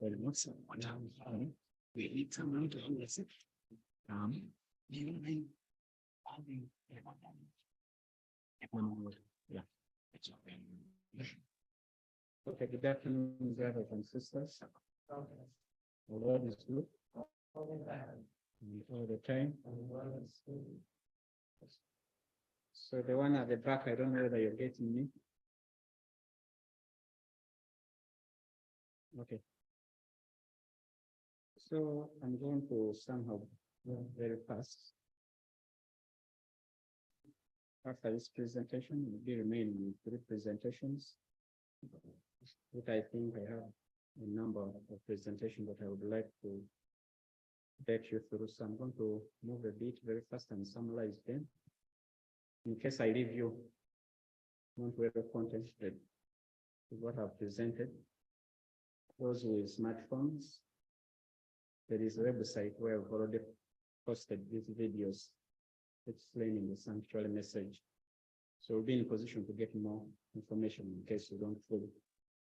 very much. We need someone to listen. Do you mind having yeah, it's okay. Okay, good afternoon, brothers and sisters. The Lord is good. All the time. So the one at the back, I don't know whether you're getting me. Okay. So I'm going to somehow very fast. After this presentation, we'll be remaining with 3 presentations. But I think I have a number of presentations that I would like to take you through. So I'm going to move a bit very fast and summarize them. In case I leave you, not where the content that is what I've presented. Those with smartphones, there is a website where I've already posted these videos explaining the sanctuary message. So we'll be in a position to get more information in case you don't fully.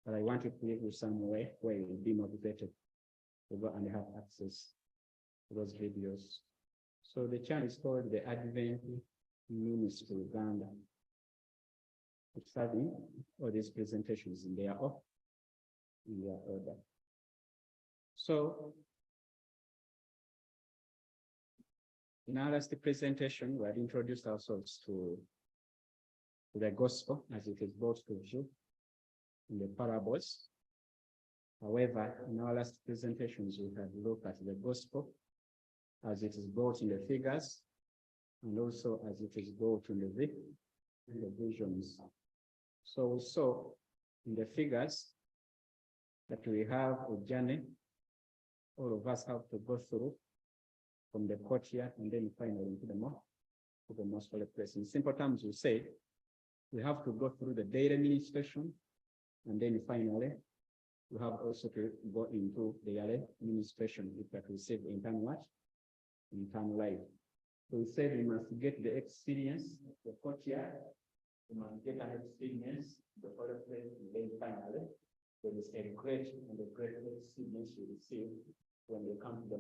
But I wanted to give you some way where you'll be motivated to go and have access to those videos. So the channel is called the Advent Ministry Uganda. It's having all these presentations in their order. So in our last presentation, we had introduced ourselves to the gospel as it is brought to view in the parables. However, in our last presentations, we had looked at the gospel as it is brought in the figures and also as it is brought in the visions. So we saw in the figures that we have a journey all of us have to go through from the courtyard and then finally into the most holy place. In simple terms, we say we have to go through the daily ministration and then finally we have also to go into the yearly ministration if we receive eternal what? Eternal life. So we said we must get the experience of the courtyard, we must get an experience of the holy place, and then finally there is a great experience you receive when you come to the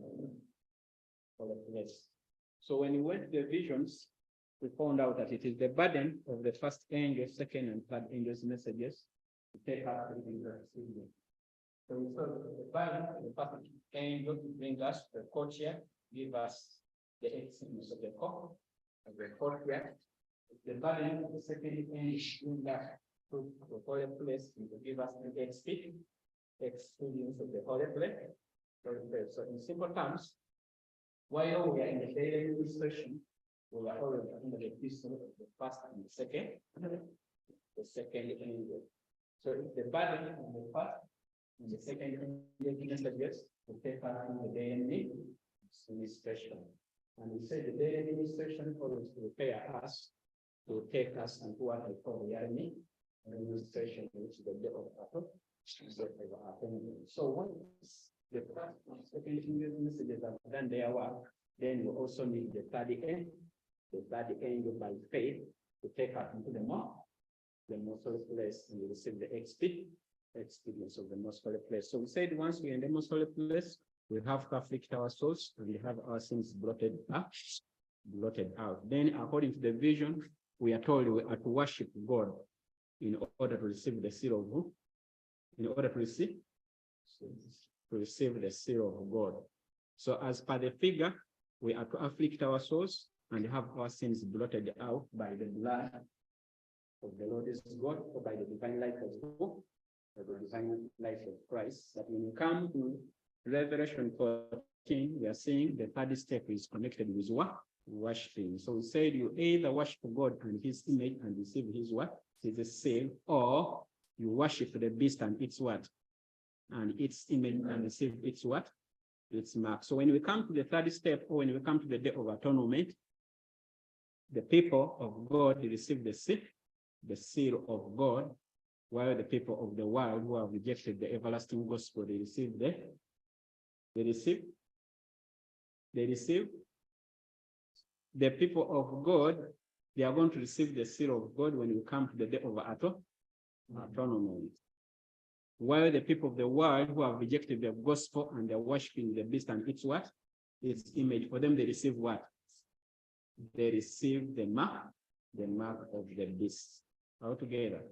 holy place. So when we went to the visions, we found out that it is the burden of the first angel, second and third angel's messages to take us to the experience. So we saw the burden of the first angel to bring us the courtyard, give us the experience of the courtyard. The burden of the second angel bring us to the holy place to give us the experience of the holy place. So in simple terms, while we are in the daily administration, we are already under the epistle of the first and the second angel. So if the burden of the first and the second angel messages will take us in the daily administration. And we say the daily administration always prepare us to take us into what we call the army administration, which is the day of battle. So once the first and second angel messages have done their work, then we also need the third angel by faith to take us into the most holy place and we receive the experience of the most holy place. So we said once we're in the most holy place, we have to afflict our souls and we have our sins blotted out. Then according to the vision, we are told we are to worship God in order to receive the seal of who? In order to receive the seal of God. So as per the figure, we are to afflict our souls and have our sins blotted out by the blood of the Lord is God, or by the divine life of God, or the divine life of Christ. That when we come to Revelation 14, we are saying the third step is connected with what? Worshiping. So we said you either worship God and his image and receive his what? His seal, or you worship the beast and its what? And its image and receive its what? Its mark. So when we come to the third step, or when we come to the day of atonement, the people of God receive the seal of God, while the people of the world who have rejected the everlasting gospel, they receive the people of God, they are going to receive the seal of God when we come to the day of atonement. while the people of the world who have rejected the gospel and they're worshiping the beast and its what? Its image. For them, they receive what? They receive the mark of the beast. Altogether.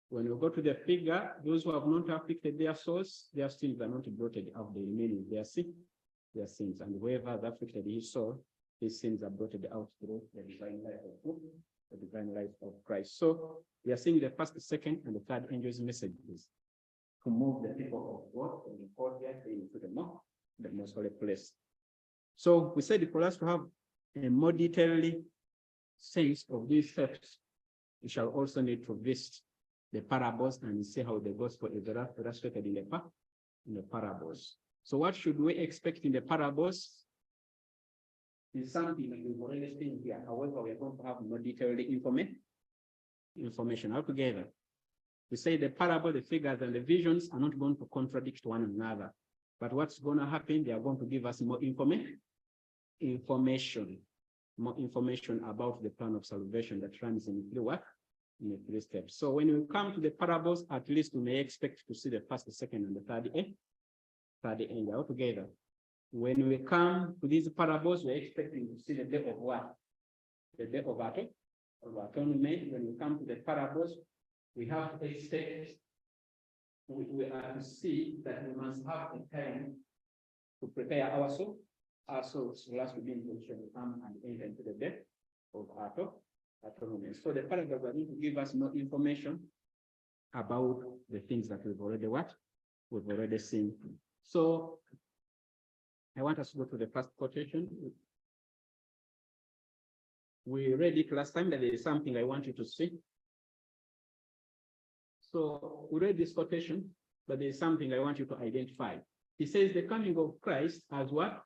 When we go to the figure, those who have not afflicted their souls, their sins are not blotted out, they remain in their sins. And whoever has afflicted his soul, his sins are blotted out through the divine life of who? The divine life of Christ. So we are seeing the first, the second, and the third angel's messages to move the people of God from the courtyard into the most holy place. So we said for us to have a more detailed sense of these steps, we shall also need to visit the parables and see how the gospel is illustrated in the parables. So what should we expect in the parables? Is something that we've already seen here. However, we are going to have more detailed information altogether. We say the parable, the figures, and the visions are not going to contradict one another. But what's going to happen? They are going to give us more information about the plan of salvation that runs in the three steps. So when we come to the parables, at least we may expect to see the first, the second, and the third angel altogether. When we come to these parables, we're expecting to see the day of what? The day of atonement. When we come to the parables, we have to expect, we are to see that we must have a time to prepare ourselves for us to be in position to come and enter into the day of atonement. So the parables are going to give us more information about the things that we've already seen. So I want us to go to the first quotation. We read it last time, but there is something I want you to see. So we read this quotation, but there is something I want you to identify. He says the coming of Christ as what?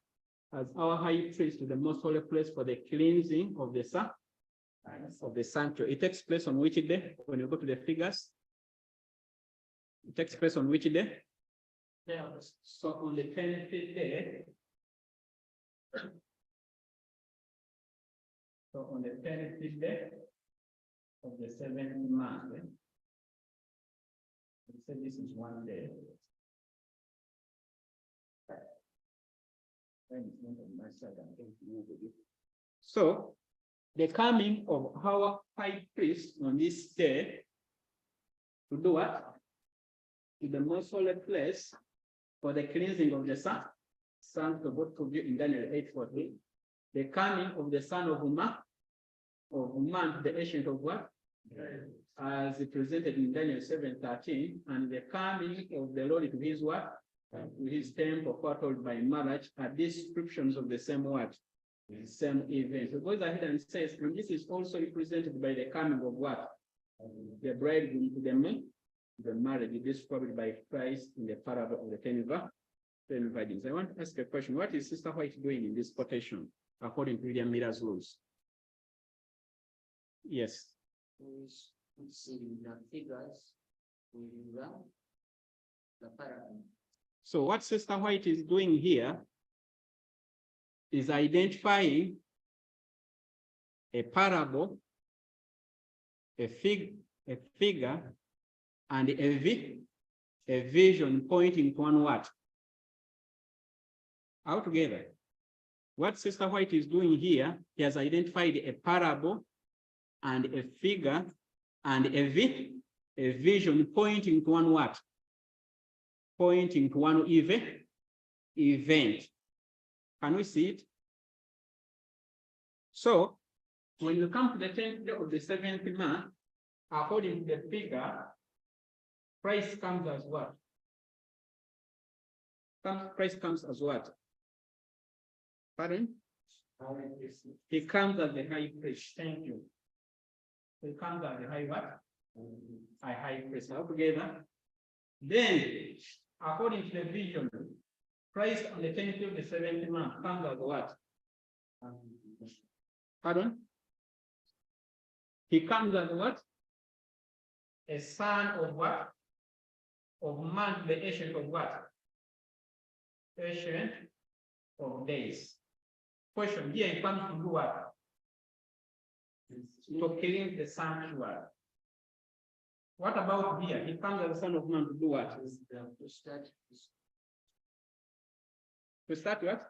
As our high priest to the most holy place for the cleansing of the sanctuary. It takes place on which day? When you go to the figures, it takes place on which day? So on the 25th day. So on the 25th day of the 7th month, we said this is one day. So the coming of our high priest on this day to do what? To the most holy place for the cleansing of the Son of God to view in Daniel 8:14. The coming of the Son of Man, the ancient of what? As presented in Daniel 7:13, and the coming of the Lord to his what? To his temple foretold by Malachi are descriptions of the same what? The same event. So goes ahead and says, and this is also represented by the coming of what? The bridegroom to the marriage, described by Christ in the parable of the 10 virgins. I want to ask a question. What is Sister White doing in this quotation, according to William Miller's rules? Yes. The figures with the parable. So what Sister White is doing here is identifying a parable, a figure, and a vision pointing to one what? Altogether. What Sister White is doing here, he has identified a parable and a figure and a vision pointing to one what? Pointing to one event. Can we see it? So when you come to the 10th day of the 7th month, according to the figure, Christ comes as what? Christ comes as what? Pardon? He comes as the high priest. Thank you. He comes as the high what? A high priest. All together. Then, according to the vision, Christ on the 10th of the 7th month comes as what? Pardon? He comes as what? A son of what? Of man, the ancient of what? Ancient of days. Question, here he comes to do what? To clean the sanctuary. What about here? He comes as the Son of Man to do what? To start To start what?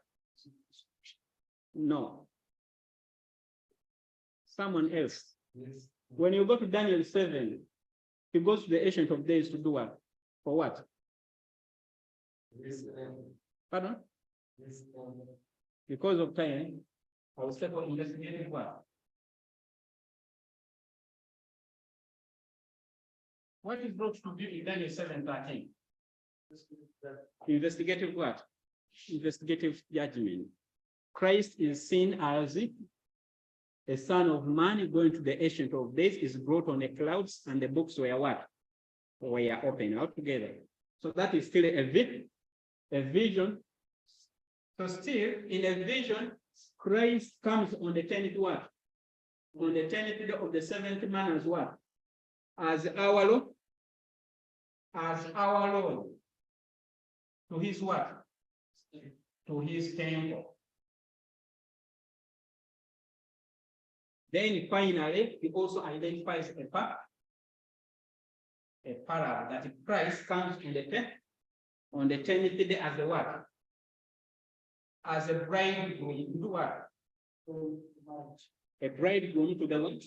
No. Someone else. this. When you go to Daniel 7, he goes to the Ancient of Days to do what? For what? This. Pardon? This. Because of time, I will say for investigative work. What is brought to view in Daniel 7:13? Investigative what? Investigative judgment. Christ is seen as a Son of Man going to the Ancient of Days, is brought on the clouds, and the books were what? Were open altogether. So that is still a vision. So still in a vision, Christ comes on the 10th what? On the 10th day of the 7th month as what? As our Lord. As our Lord. To his what? To his temple. Then finally, he also identifies a parable that Christ comes on the 10th day as the what? As a bridegroom to do what? A bridegroom to the what?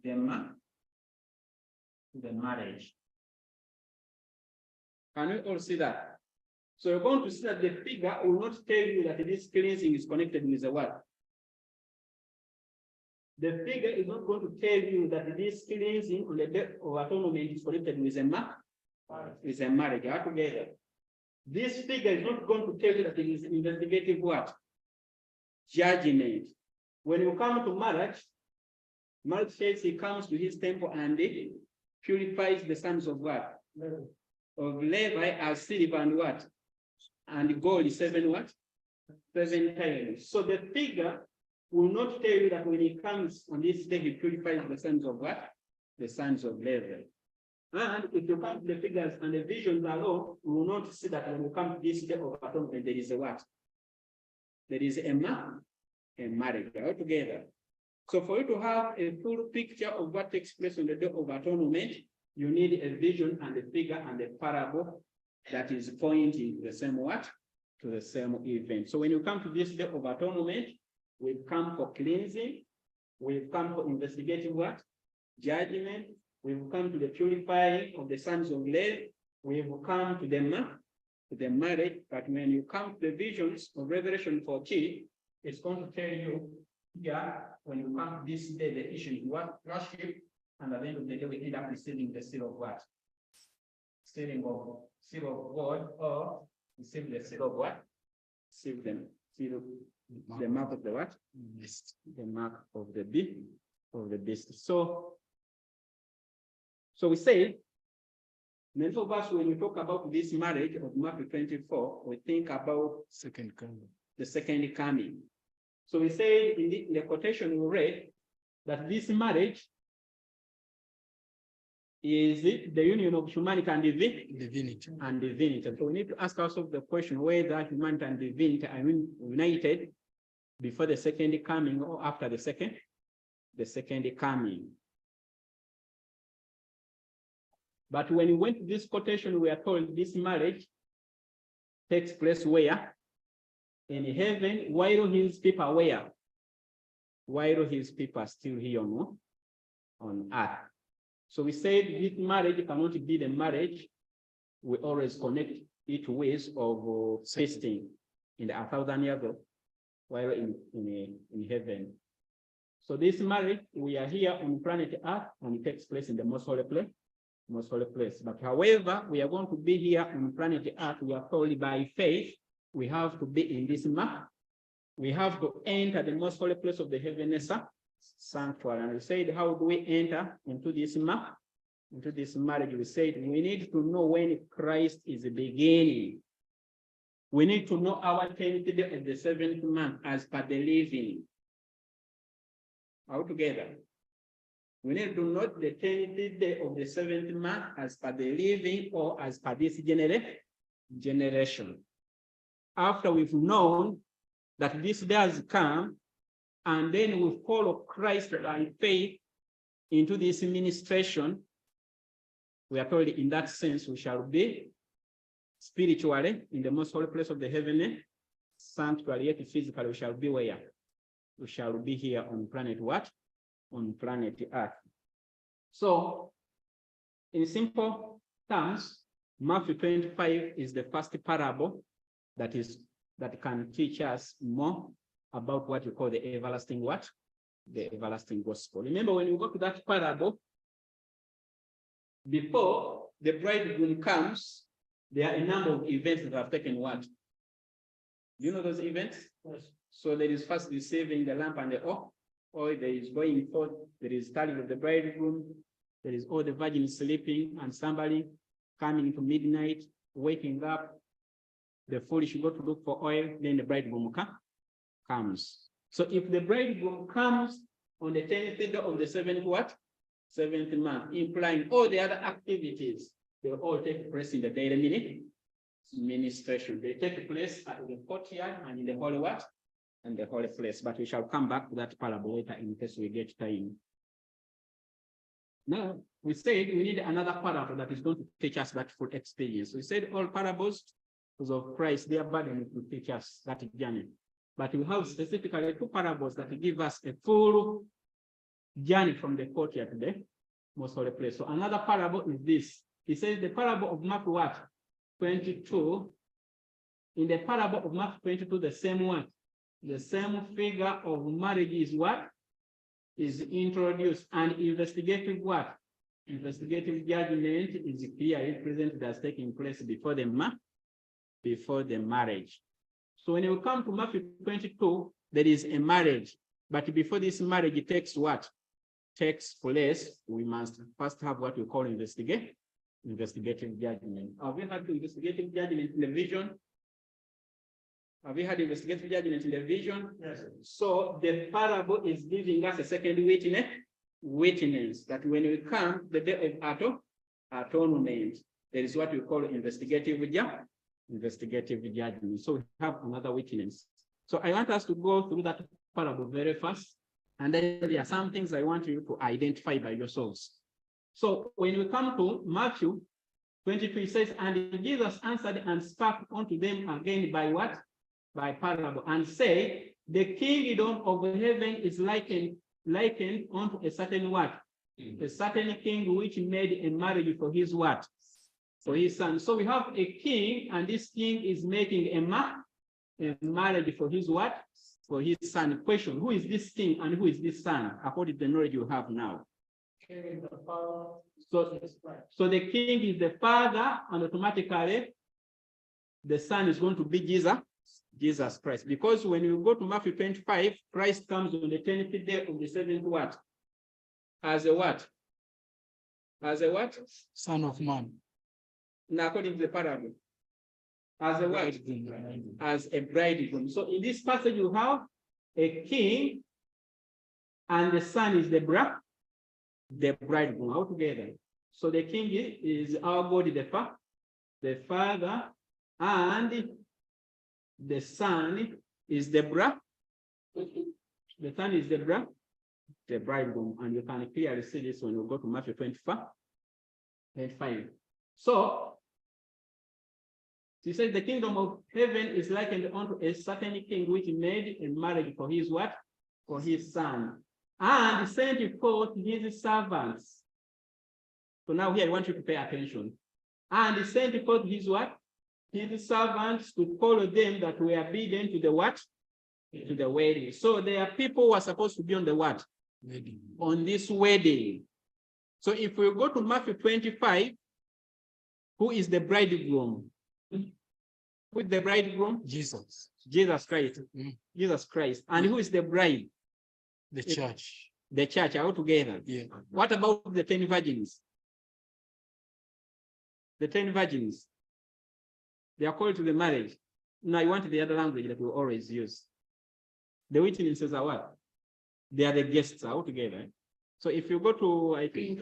The marriage. Can we all see that? So you're going to see that the figure will not tell you that this cleansing is connected with the what? The figure is not going to tell you that this cleansing on the day of atonement is connected with a marriage altogether. This figure is not going to tell you that it is investigative what? Judgment. When you come to marriage, marriage says he comes to his temple and he purifies the sons of what? Of Levi as silver and what? And gold 7 what? 7 times. So the figure will not tell you that when he comes on this day, he purifies the sons of what? The sons of Levi. And if you come to the figures and the visions alone, you will not see that when you come to this day of atonement, there is a what? There is a marriage altogether. So for you to have a full picture of what takes place on the day of atonement, you need a vision and a figure and a parable that is pointing to the same what? To the same event. So when you come to this day of atonement, we've come for cleansing, we've come for investigating what? Judgment. We've come to the purifying of the sons of Levi. We've come to the marriage. But when you come to the visions of Revelation 14, it's going to tell you, when you come to this day, the issue is what? Worship. And at the end of the day, we end up receiving the seal of what? Seal of God, or receive the seal of what? Seal the mark of the what? The mark of the beast. So we say, many of us, when we talk about this marriage of Matthew 24, we think about the second coming. So we say in the quotation we read that this marriage is the union of humanity and divinity. And so we need to ask ourselves the question whether humanity and divinity are united before the second coming or after the second coming. But when we went to this quotation, we are told this marriage takes place where? In heaven, while his people are where? While his people are still here on earth. So we said this marriage cannot be the marriage we always connect it with of feasting in the 1,000 years ago, while in heaven. So this marriage, we are here on planet Earth, and it takes place in the most holy place. But however, we are going to be here on planet Earth. We are told by faith, we have to be in this mark. We have to enter the most holy place of the heavenly sanctuary. And we said, how do we enter into this mark? Into this marriage, we said, we need to know when Christ is beginning. We need to know our 10th day of the 7th month as per the living. All together. We need to know the 10th day of the 7th month as per the living or as per this generation. After we've known that this day has come, and then we follow Christ by faith into this ministration, we are told in that sense, we shall be spiritually in the most holy place of the heavenly sanctuary, yet physically we shall be where? We shall be here on planet what? On planet Earth. So, in simple terms, Matthew 25 is the first parable that can teach us more about what we call the everlasting what? The everlasting gospel. Remember, when you go to that parable, before the bridegroom comes, there are a number of events that have taken what? Do you know those events? Yes. So there is first receiving the lamp and the oil, there is going forth, there is starting of the bridegroom, there is all the virgins sleeping and somebody coming into midnight, waking up, the foolish go to look for oil, then the bridegroom comes. So if the bridegroom comes on the 10th day of the seventh what? Seventh month, implying all the other activities, they all take place in the daily ministration. They take place at the courtyard and in the holy what? And the holy place. But we shall come back to that parable later in case we get time. Now, we said we need another parable that is going to teach us that full experience. We said all parables of Christ, they are burden to teach us that journey. But we have specifically two parables that give us a full journey from the courtyard to the most holy place. So another parable is this. He says the parable of Mark what? 22. In the parable of Mark 22, the same one. The same figure of marriage is what? Is introduced. And investigative what? Investigative judgment is clearly presented as taking place before the marriage. So when you come to Matthew 22, there is a marriage. But before this marriage takes what? Takes place, we must first have what we call investigative judgment. Have we had investigative judgment in the vision? Have we had investigative judgment in the vision? Yes. So the parable is giving us a second witness that when we come the day of atonement, there is what we call investigative judgment. So we have another witness. So I want us to go through that parable very fast. And then there are some things I want you to identify by yourselves. So when we come to Matthew 22, it says, and Jesus answered and spake unto them again by what? By parable, and say, the kingdom of heaven is likened unto a certain what? A certain king which made a marriage for his what? For his son. So we have a king, and this king is making a marriage for his what? For his son. Question, who is this king and who is this son, according to the knowledge you have now? So the king is the father, and automatically the son is going to be Jesus Christ. Because when you go to Matthew 25, Christ comes on the 10th day of the seventh what? As a what? As a what? Son of man. Now, according to the parable. As a what? As a bridegroom. So in this passage, you have a king, and the son is the bridegroom altogether. So the king is our God, the father, and the son is the son is the bridegroom, and you can clearly see this when you go to Matthew 25. So he says the kingdom of heaven is likened unto a certain king which made a marriage for his what? For his son. And sent forth his servants. So now here I want you to pay attention. And he sent forth his what? His servants to follow them that were bidden to the what? To the wedding. So there are people who are supposed to be on the what? Wedding. On this wedding. So if we go to Matthew 25, who is the bridegroom? Who is the bridegroom? Jesus. Jesus Christ. Jesus Christ. And who is the bride? The church. The church all together. Yeah. What about the 10 virgins? The 10 virgins. They are called to the marriage. Now I want the other language that we always use. The witnesses are what? They are the guests all together. So if you go to, I think,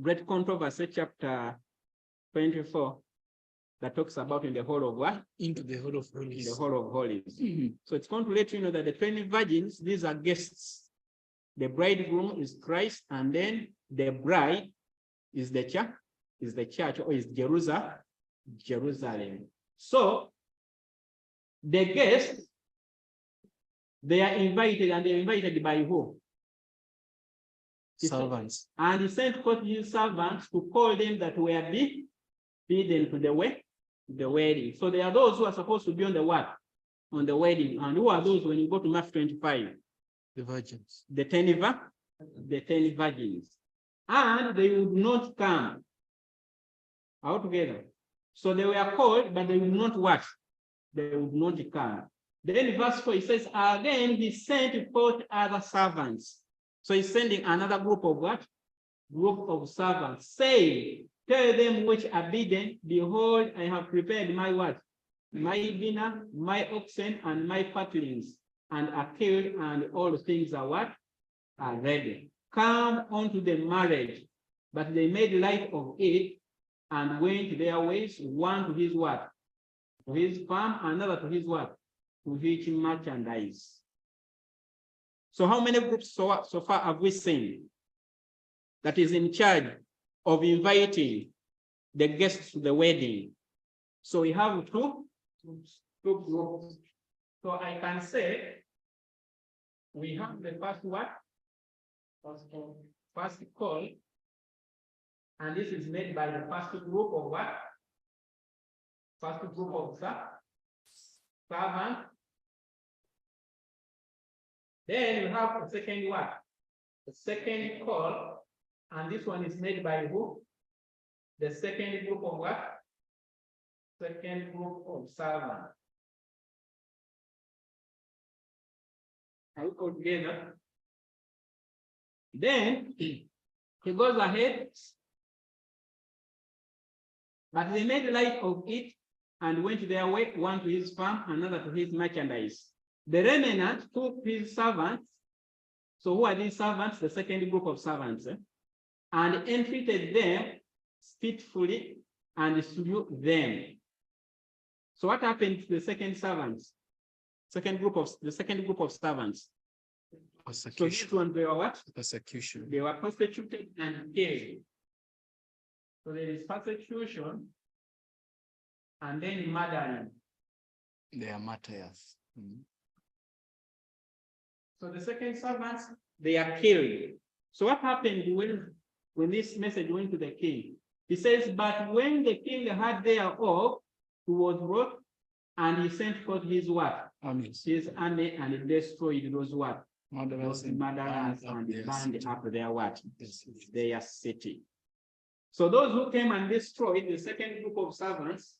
Great Controversy, chapter 24, that talks about in the hall of what? Into the hall of In holies. the hall of holies. So it's going to let you know that the 20 virgins, these are guests. The bridegroom is Christ, and then the bride is the church, or is Jerusalem. So the guests, they are invited, and they're invited by who? Servants. And he sent forth his servants to call them that were bidden to the wedding. So there are those who are supposed to be on the what? On the wedding. And who are those when you go to Matthew 25? The virgins. The 10 virgins. And they would not come altogether. So they were called, but they would not what? They would not come. Then in verse 4, it says, again he sent forth other servants. So he's sending another group of what? Group of servants. Say, tell them which are bidden, behold, I have prepared my what? My dinner, my oxen, and my fatlings, and are killed, and all things are what? Are ready. Come unto the marriage. But they made light of it, and went their ways, one to his what? To his farm, another to his what? To his merchandise. So how many groups so far have we seen that is in charge of inviting the guests to the wedding? So we have two groups. So I can say we have the first what? First call. And this is made by the first group of what? First group of servants. Then you have the second what? The second call, and this one is made by who? The second group of what? Second group of servants. Are we all together? Then he goes ahead, but they made light of it and went their way, one to his farm, another to his merchandise. The remnant took his servants. So who are these servants? The second group of servants, and entreated them spitefully and slew them. So what happened to the second servants? The second group of servants. So these ones, they were what? Persecution. They were persecuted and killed. So there is persecution and then murdering. They are martyrs. So the second servants, they are killed. So what happened when this message went to the king? He says, but when the king heard thereof, he was wroth, and he sent forth his what? His army, and destroyed those what? Those murderers, and burned up their what? Their city. So those who came and destroyed the second group of servants,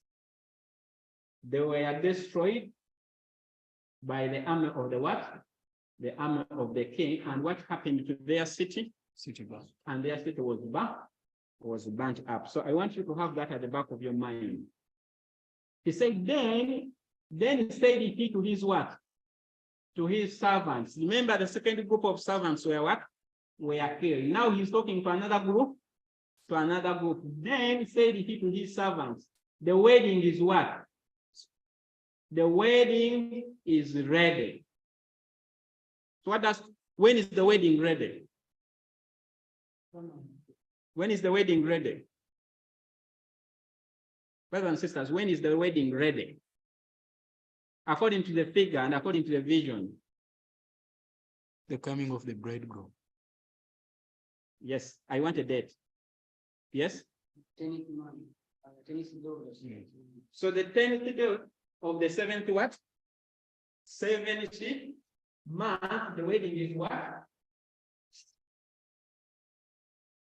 they were destroyed by the army of the what? The army of the king. And what happened to their city? City burnt. And their city was burnt up. So I want you to have that at the back of your mind. He said, then he said he to his what? To his servants. Remember, the second group of servants were what? Were killed. Now he's talking to another group. Then he said he to his servants, the wedding is what? The wedding is ready. So when is the wedding ready? When is the wedding ready? Brothers and sisters, when is the wedding ready? According to the figure and according to the vision. The coming of the bridegroom. Yes, I want a date. Yes? So the 10th day of the 7th what? 70th month, the wedding is what?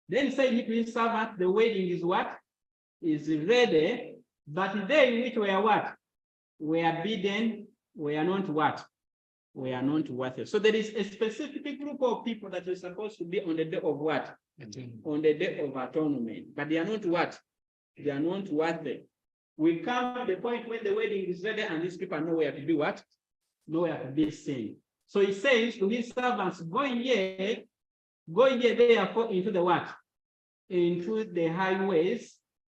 Then say to his servant, the wedding is what? Is ready, but they which were what? Were bidden, were not what? Were not worth it. So there is a specific group of people that are supposed to be on the day of what? On the day of atonement, but they are not what? They are not worth it. We come to the point when the wedding is ready and these people are nowhere to be what? Nowhere to be seen. So he says to his servants, go ye therefore into the what? Into the highways,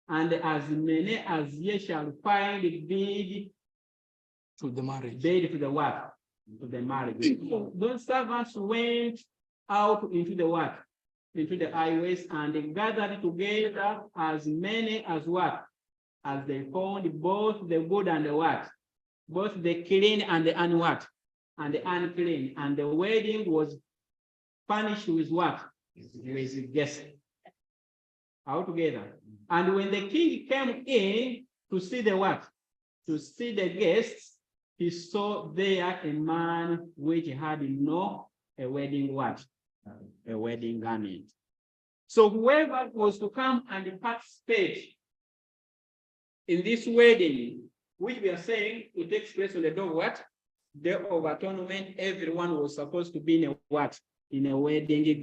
and as many as ye shall find bid To the marriage. bid to the what? To the marriage. So those servants went out into the what? into the highways, and they gathered together as many as what? As they found, both the good and the what? Both the clean and the what? And the unclean. And the wedding was furnished with what? With guests. All together. And when the king came in to see the what? To see the guests, he saw there a man which had no a wedding what? A wedding garment. So whoever was to come and participate in this wedding, which we are saying it takes place on the day of what? Day of Atonement, everyone was supposed to be in a what? In a wedding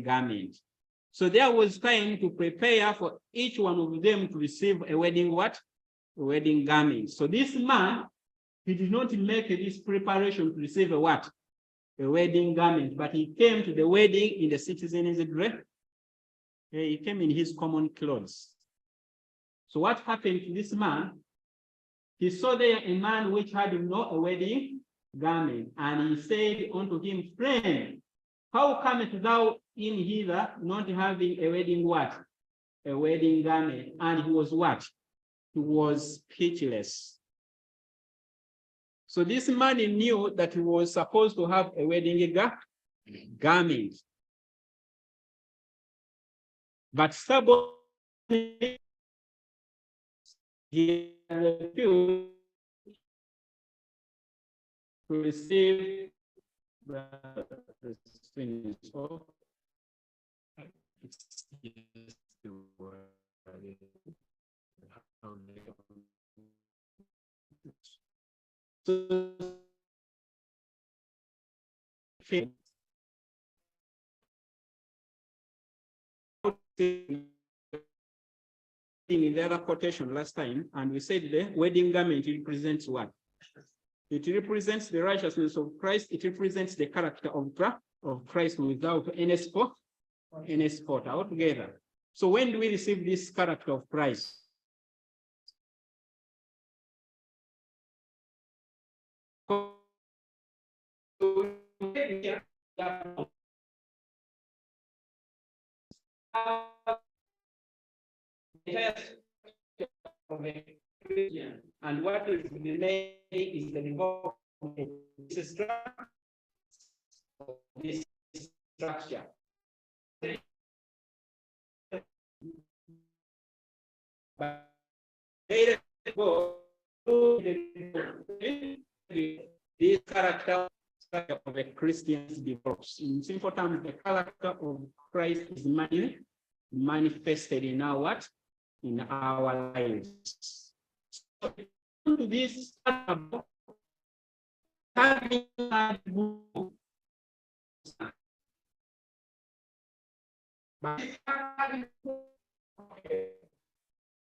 garment. So there was time to prepare for each one of them to receive a wedding what? A wedding garment. So this man, he did not make this preparation to receive a what? A wedding garment, but he came to the wedding in the citizen's dress. He came in his common clothes. So what happened to this man? He saw there a man which had no a wedding garment, and he said unto him, friend, how comest thou in hither not having a wedding what? A wedding garment. And he was what? He was speechless. So this man knew that he was supposed to have a wedding garment. But stubbornly, he refused to receive the in the other quotation last time, and we said the wedding garment represents what? It represents the righteousness of Christ. It represents the character of Christ without any spot altogether. So when do we receive this character of Christ? And what is remaining is the development of this structure. But later this character of a Christian develops. In simple terms, the character of Christ is manifested in our what? In our lives. So to this having